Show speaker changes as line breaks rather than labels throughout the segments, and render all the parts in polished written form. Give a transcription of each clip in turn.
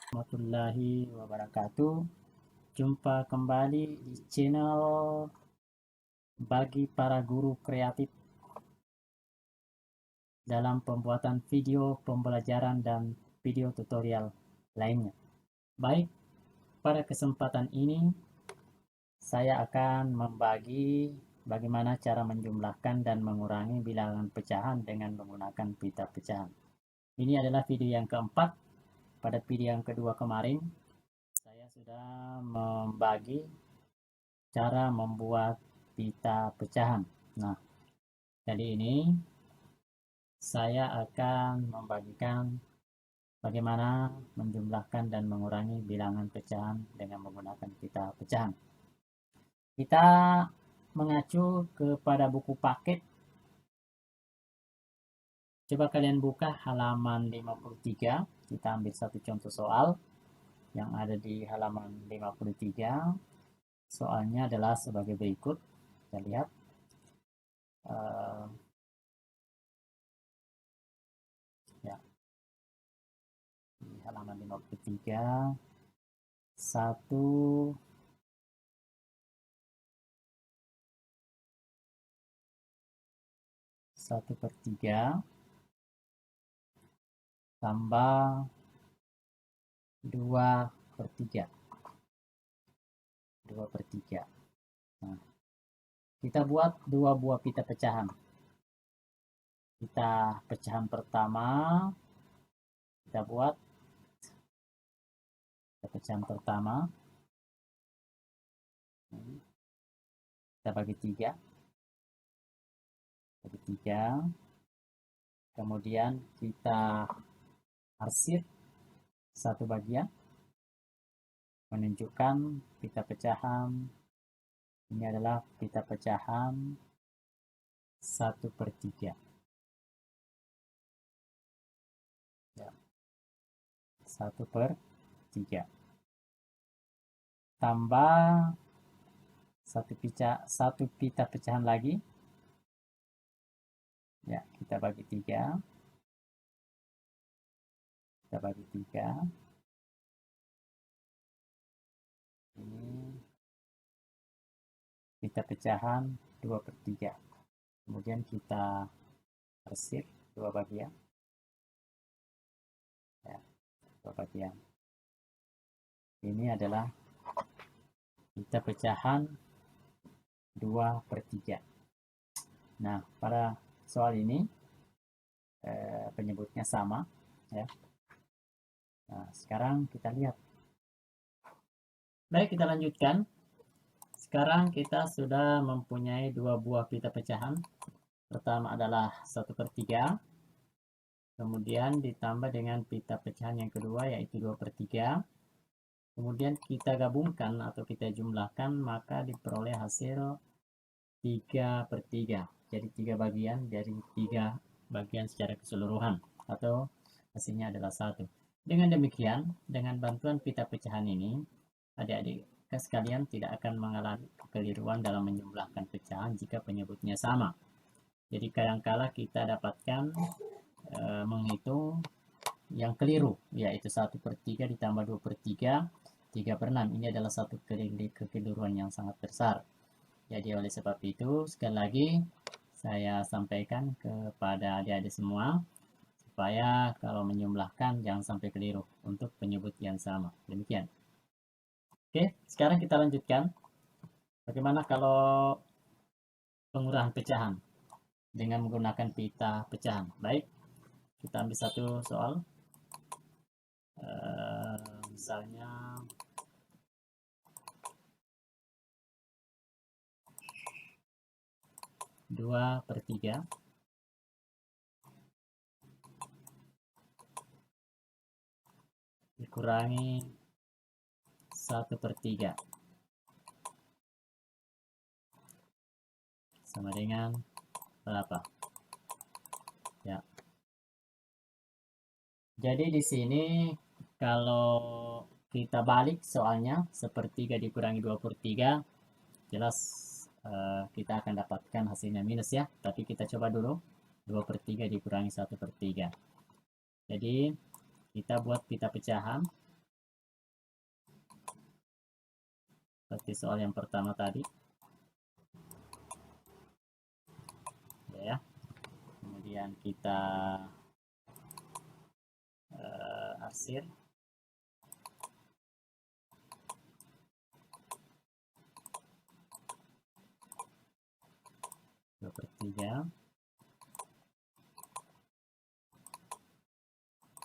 Warahmatullahi wabarakatuh. Jumpa kembali di channel bagi para guru kreatif dalam pembuatan video pembelajaran dan video tutorial lainnya. Baik, pada kesempatan ini saya akan membagi bagaimana cara menjumlahkan dan mengurangi bilangan pecahan dengan menggunakan pita pecahan. Ini adalah video yang keempat. Pada video yang kedua kemarin saya sudah membagi cara membuat pita pecahan. Nah, kali ini saya akan membagikan bagaimana menjumlahkan dan mengurangi bilangan pecahan dengan menggunakan pita pecahan. Kita mengacu kepada buku paket. Coba kalian buka halaman 53. Kita ambil satu contoh soal yang ada di halaman 53. Soalnya adalah sebagai berikut. Kita lihat. Ya, di halaman 53. 1/3 tambah 2/3. 2/3. Nah, kita buat dua buah pita pecahan. Pita pecahan pertama kita buat. Pita pecahan pertama kita bagi 3. Bagi 3. Kemudian kita arsip satu bagian menunjukkan pita pecahan ini adalah pita pecahan 1/3. Ya, 1/3 tambah satu pita pecahan lagi. Ya, kita bagi 3. Kita bagi 3. Ini pita pecahan 2/3. Kemudian kita arsip dua bagian. Ya, dua bagian. Ini adalah pita pecahan 2/3. Nah, pada soal ini penyebutnya sama, ya. Nah, sekarang kita lihat. Baik, kita lanjutkan. Sekarang kita sudah mempunyai dua buah pita pecahan. Pertama adalah 1/3. Kemudian ditambah dengan pita pecahan yang kedua yaitu 2/3. Kemudian kita gabungkan atau kita jumlahkan, maka diperoleh hasil 3/3. Jadi 3 bagian dari 3 bagian secara keseluruhan, atau hasilnya adalah 1. Dengan demikian, dengan bantuan pita pecahan ini, adik-adik sekalian tidak akan mengalami kekeliruan dalam menjumlahkan pecahan jika penyebutnya sama. Jadi kadangkala kita dapatkan menghitung yang keliru, yaitu 1/3 ditambah 2/3, 3/6. Ini adalah satu kekeliruan yang sangat besar. Jadi oleh sebab itu, sekali lagi saya sampaikan kepada adik-adik semua, supaya kalau menjumlahkan jangan sampai keliru untuk penyebut yang sama. Demikian. Oke, sekarang kita lanjutkan. Bagaimana kalau pengurahan pecahan dengan menggunakan pita pecahan? Baik, kita ambil satu soal. Misalnya dua per tiga dikurangi 1/3 sama dengan berapa? Ya. Jadi di sini kalau kita balik soalnya, 1/3 dikurangi 2/3, jelas kita akan dapatkan hasilnya minus, ya. Tapi kita coba dulu 2/3 dikurangi 1/3. Jadi kita buat pita pecahan. seperti soal yang pertama tadi ya. Kemudian kita arsir. Dua per tiga.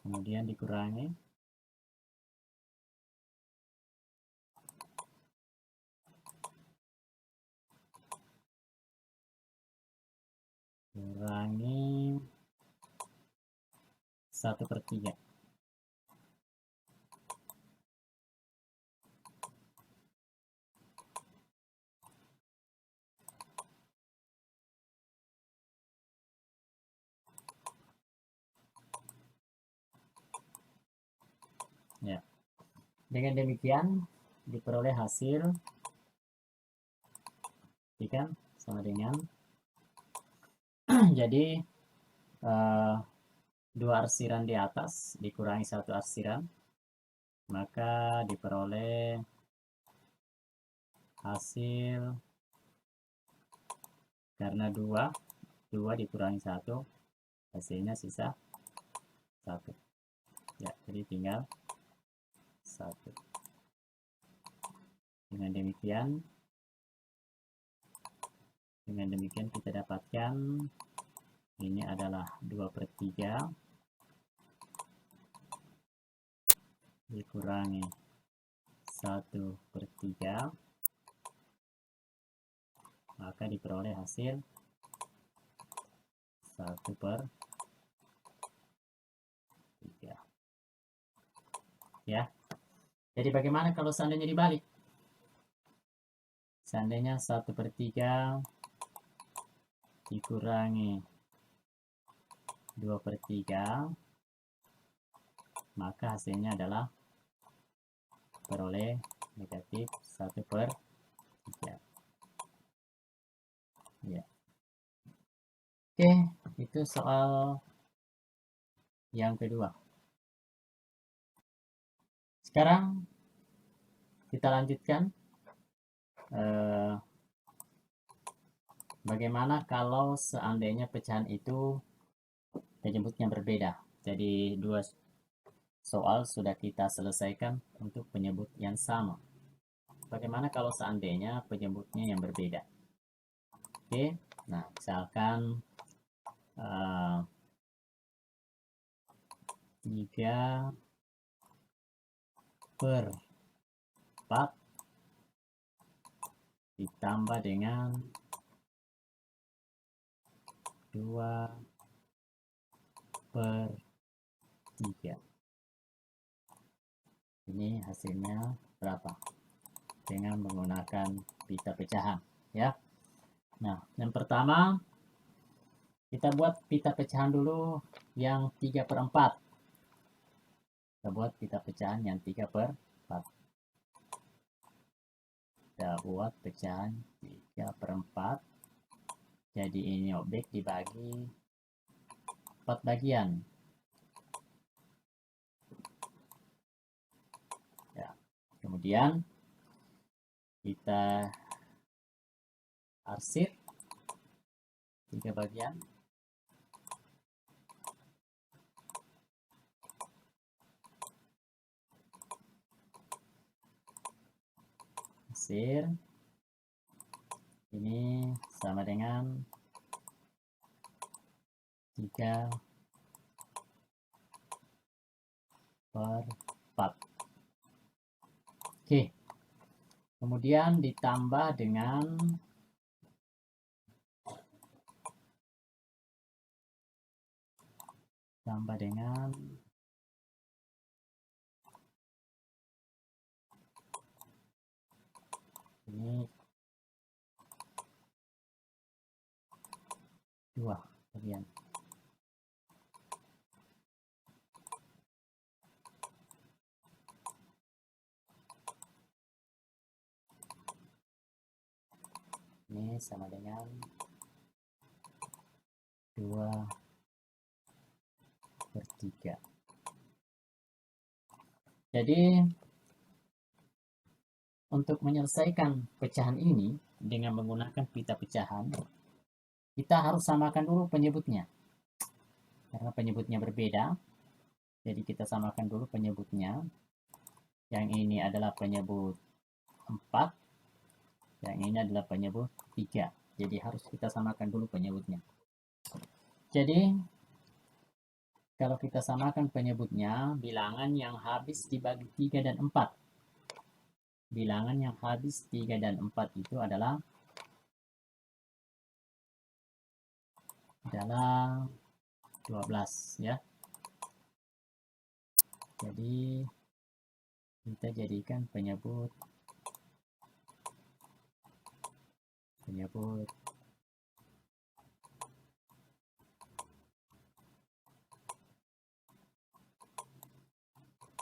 Kemudian dikurangi. Kurangi 1 per 3. Ya. Dengan demikian diperoleh hasil kan sama dengan jadi dua arsiran di atas dikurangi satu arsiran, maka diperoleh hasil karena dua dikurangi satu, hasilnya sisa satu ya, jadi tinggal satu. Dengan demikian kita dapatkan ini adalah 2 per 3 dikurangi 1 per 3, maka diperoleh hasil 1 per 3 ya. Jadi bagaimana kalau seandainya dibalik? Seandainya 1 per 3 dikurangi 2 per 3, maka hasilnya adalah peroleh negatif 1 per 3 ya. Oke, itu soal yang kedua. Sekarang kita lanjutkan bagaimana kalau seandainya pecahan itu penyebutnya berbeda. Jadi dua soal sudah kita selesaikan untuk penyebut yang sama. Bagaimana kalau seandainya penyebutnya yang berbeda? Oke, nah misalkan 3 per 4 ditambah dengan 2 per 3. Ini hasilnya berapa? Dengan menggunakan pita pecahan ya. Nah, yang pertama kita buat pita pecahan dulu yang 3 per 4. Kita buat pita pecahan yang 3 per 4. Kita buat pecahan 3 per 4. Jadi ini objek dibagi 4 bagian. Ya. Kemudian kita arsir 3 bagian. Arsir ini sama dengan 3 per 4. Oke. Kemudian ditambah dengan ini 2 bagian. Ini sama dengan 2 per 3. Jadi untuk menyelesaikan pecahan ini dengan menggunakan pita pecahan, kita harus samakan dulu penyebutnya. Karena penyebutnya berbeda, jadi kita samakan dulu penyebutnya. Yang ini adalah penyebut 4, yang ini adalah penyebut 3. Jadi harus kita samakan dulu penyebutnya. Jadi kalau kita samakan penyebutnya, bilangan yang habis dibagi 3 dan 4. Bilangan yang habis 3 dan 4 itu adalah 12 ya. Jadi kita jadikan penyebut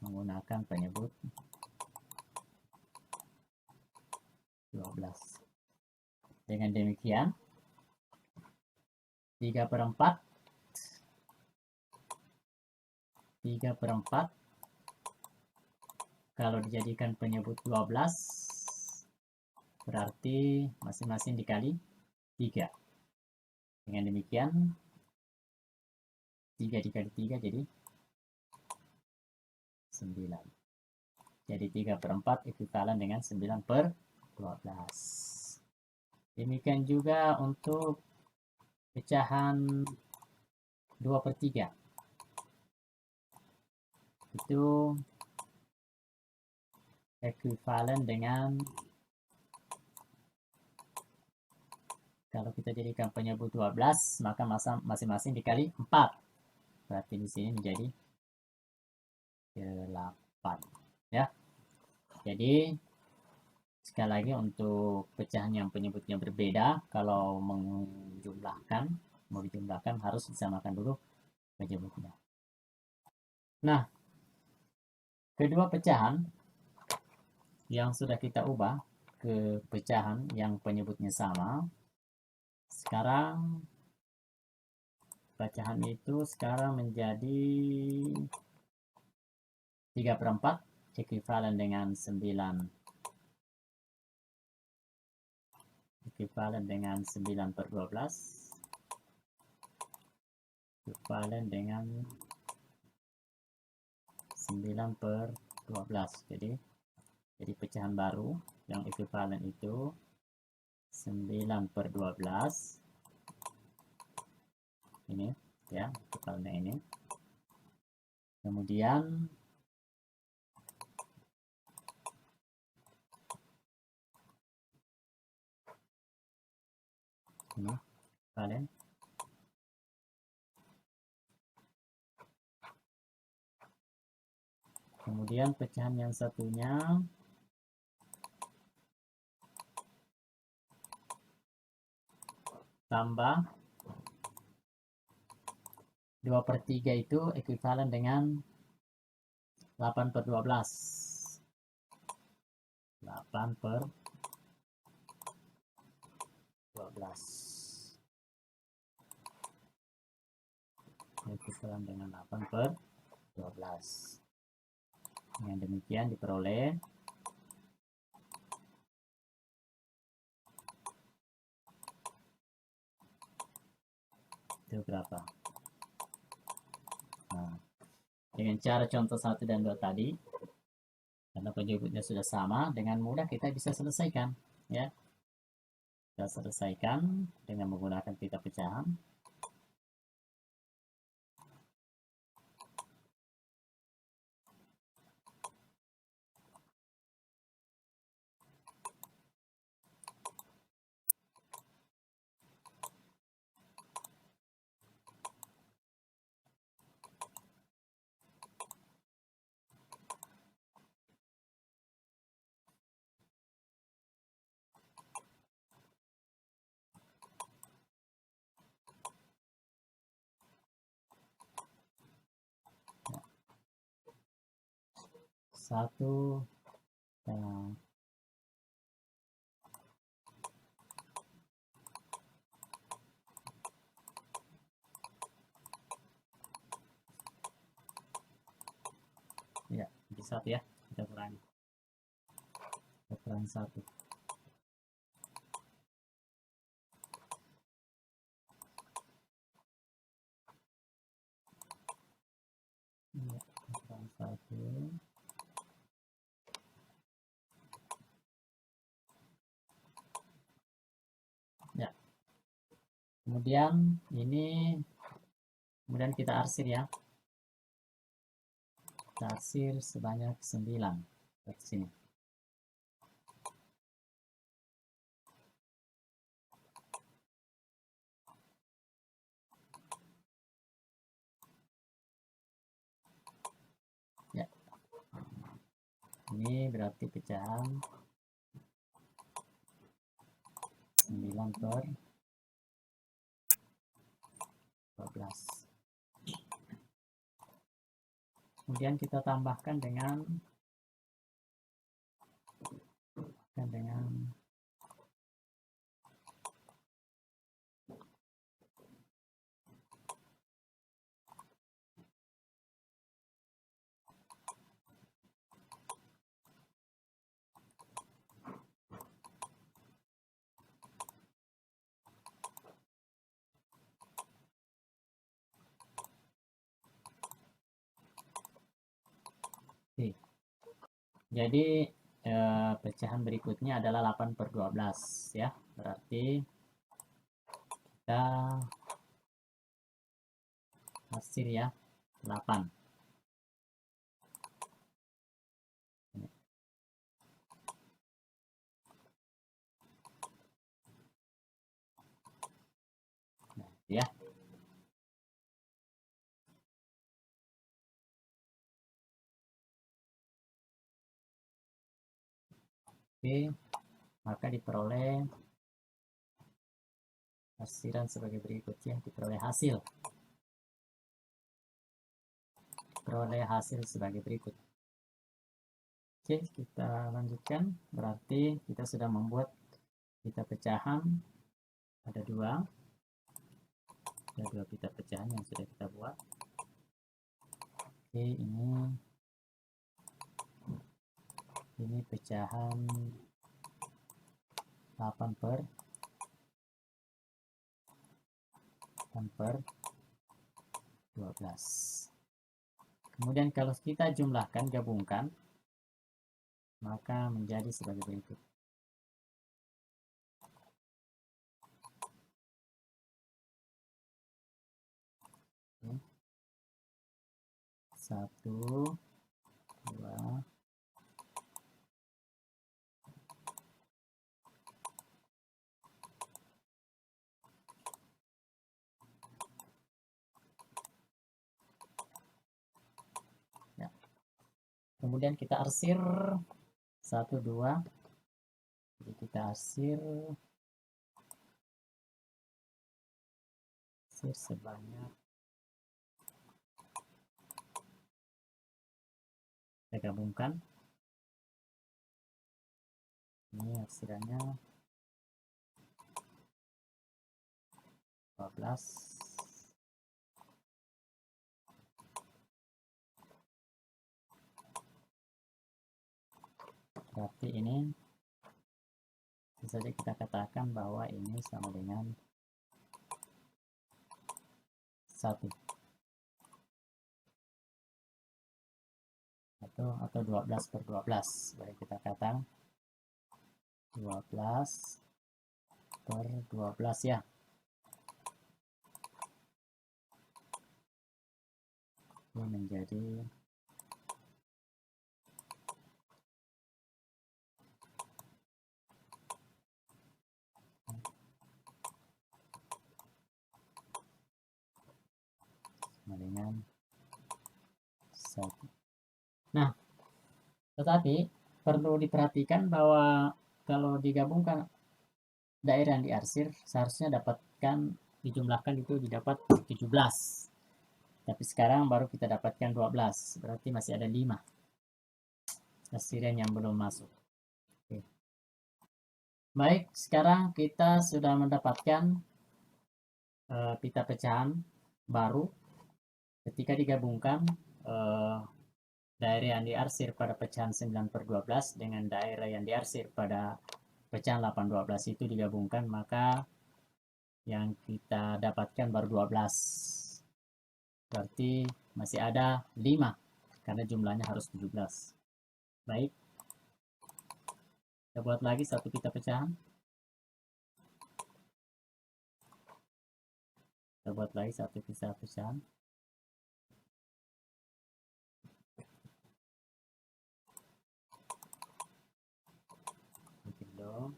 menggunakan penyebut 12. Dengan demikian 3/4 kalau dijadikan penyebut 12 berarti masing-masing dikali 3. Dengan demikian 3 dikali 3 jadi 9. Jadi 3/4 ekuivalen dengan 9/12. Demikian juga untuk pecahan 2/3. Itu ekuivalen dengan, kalau kita jadikan penyebut 12 maka masing-masing dikali 4. Berarti di sini menjadi 8 ya. Jadi sekali lagi untuk pecahan yang penyebutnya berbeda, kalau mau dijumlahkan harus disamakan dulu penyebutnya. Nah, kedua pecahan yang sudah kita ubah ke pecahan yang penyebutnya sama, sekarang pecahan itu sekarang menjadi 3/4 ekuivalen dengan 9 per 12 ekuivalen dengan 9 per 12. Jadi pecahan baru yang ekuivalen itu 9 per 12 ini ya, ekuivalennya ini. Kemudian ini ekuivalen. Kemudian pecahan yang satunya tambah 2/3 itu ekuivalen dengan 8 per 12. 8 per 12. Ekuivalen dengan 8 per 12. Dengan demikian diperoleh itu berapa? Nah, dengan cara contoh 1 dan 2 tadi, karena penyebutnya sudah sama, dengan mudah kita bisa selesaikan ya. Kita selesaikan dengan menggunakan pita pecahan. Satu dan ya, bisa ya, kita kurangi. kurang 1. Ya, kurang 1. Ya. Kemudian ini kita arsir ya. Kita arsir sebanyak 9 dari sini. Ya. Ini berarti pecahan 9/12. Kemudian kita tambahkan dengan jadi pecahan berikutnya adalah 8/12 ya. Berarti kita arsir ya 8. Nah, ya. Oke, maka diperoleh arsiran sebagai berikut ya. Diperoleh hasil sebagai berikut. Oke, kita lanjutkan. Berarti kita sudah membuat pita pecahan. Ada dua pita pecahan yang sudah kita buat. Oke, ini pecahan 8/12. Kemudian kalau kita jumlahkan, gabungkan, maka menjadi sebagai berikut. Oke. 1, 2, 3. Kemudian kita arsir 1, 2. Jadi kita arsir sebanyak, kita gabungkan. Ini arsirannya 12. Berarti ini bisa saja kita katakan bahwa ini sama dengan 1 atau 12/12. Baik, kita katakan 12/12 ya. Ini menjadi sama dengan 1. Nah, tetapi perlu diperhatikan bahwa kalau digabungkan daerah yang diarsir, seharusnya dijumlahkan itu didapat 17. Tapi sekarang baru kita dapatkan 12. Berarti masih ada 5 arsiran yang belum masuk. Oke. Baik, sekarang kita sudah mendapatkan pita pecahan baru. Ketika digabungkan daerah yang diarsir pada pecahan 9/12 dengan daerah yang diarsir pada pecahan 8/12 itu digabungkan, maka yang kita dapatkan baru 12. Berarti masih ada 5 karena jumlahnya harus 17. Baik, kita buat lagi satu pita pecahan. Kita buat lagi satu pita pecahan. Bikin dong.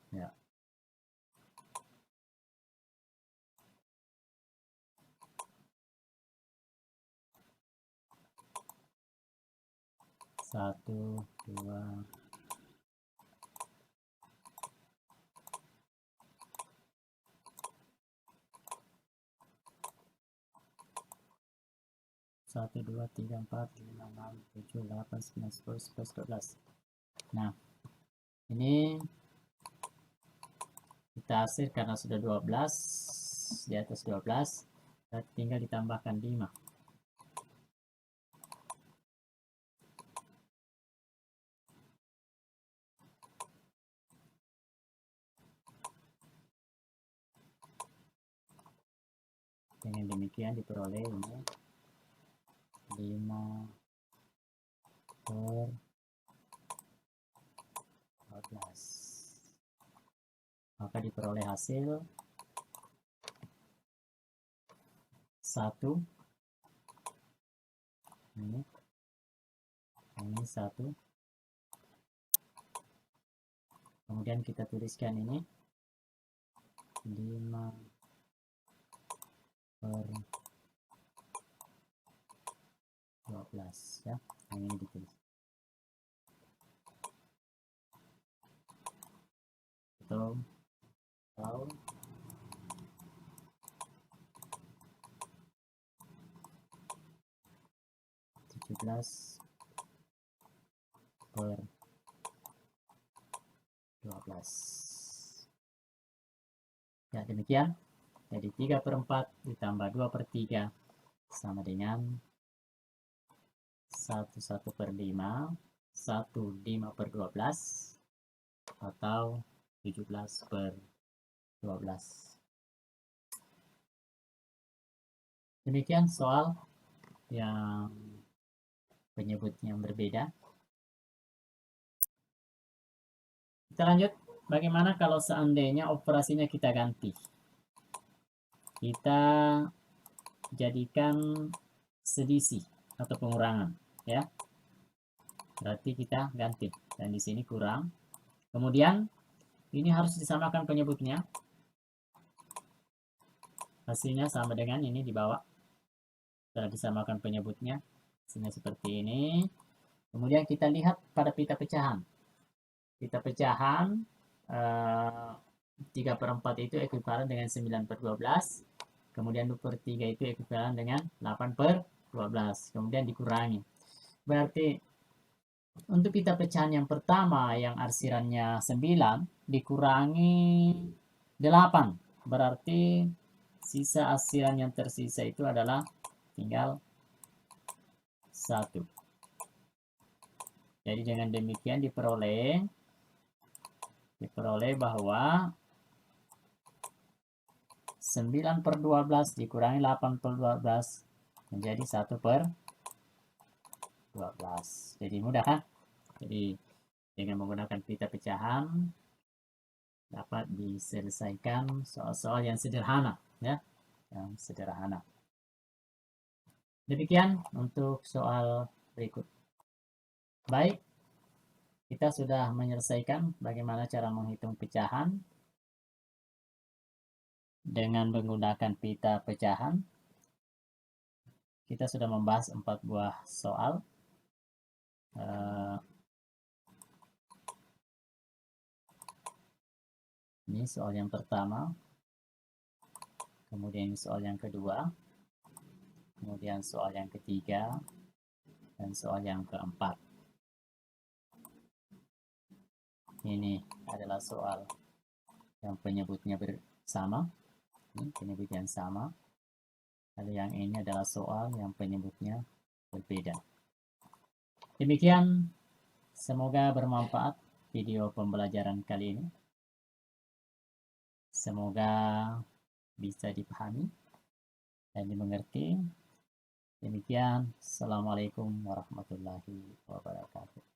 Ya. Satu, dua, satu, dua, tiga, empat, lima, enam, tujuh, delapan, sembilan, 10, 11, 12. Nah, ini kita arsir karena sudah 12, di atas 12, tinggal ditambahkan 5. Dengan demikian diperoleh ini 5/12. Maka diperoleh hasil 1. Ini 1. Kemudian kita tuliskan ini 5/12 ya. Yang ini ditulis. Atau 17/12. Ya, demikian. Jadi 3/4 ditambah 2/3 sama dengan 1/5, 1/5/12 atau 17/12. Demikian soal yang penyebutnya berbeda. Kita lanjut, bagaimana kalau seandainya operasinya kita ganti? Kita jadikan selisih atau pengurangan, ya. Berarti kita ganti, dan di sini kurang. Kemudian ini harus disamakan penyebutnya. Hasilnya sama dengan ini di bawah. Setelah disamakan penyebutnya, hasilnya seperti ini. Kemudian kita lihat pada pita pecahan. Pita pecahan 3/4 itu ekuivalen dengan 9/12. Kemudian 2/3 itu ekuivalen dengan 8/12. Kemudian dikurangi. Berarti untuk pita pecahan yang pertama yang arsirannya 9 dikurangi 8. Berarti sisa arsiran yang tersisa itu adalah tinggal 1. Jadi dengan demikian diperoleh bahwa 9/12 dikurangi 8/12 menjadi 1/12. Jadi mudah kan? Jadi dengan menggunakan pita pecahan dapat diselesaikan soal-soal yang sederhana, ya, yang sederhana. Demikian untuk soal berikut. Baik, kita sudah menyelesaikan bagaimana cara menghitung pecahan dengan menggunakan pita pecahan. Kita sudah membahas 4 buah soal. Ini soal yang pertama, kemudian soal yang kedua, kemudian soal yang ketiga, dan soal yang keempat. Ini adalah soal yang penyebutnya sama, penyebut yang sama. Lalu yang ini adalah soal yang penyebutnya berbeda. Demikian, semoga bermanfaat video pembelajaran kali ini. Semoga bisa dipahami dan dimengerti. Demikian, Assalamualaikum warahmatullahi wabarakatuh.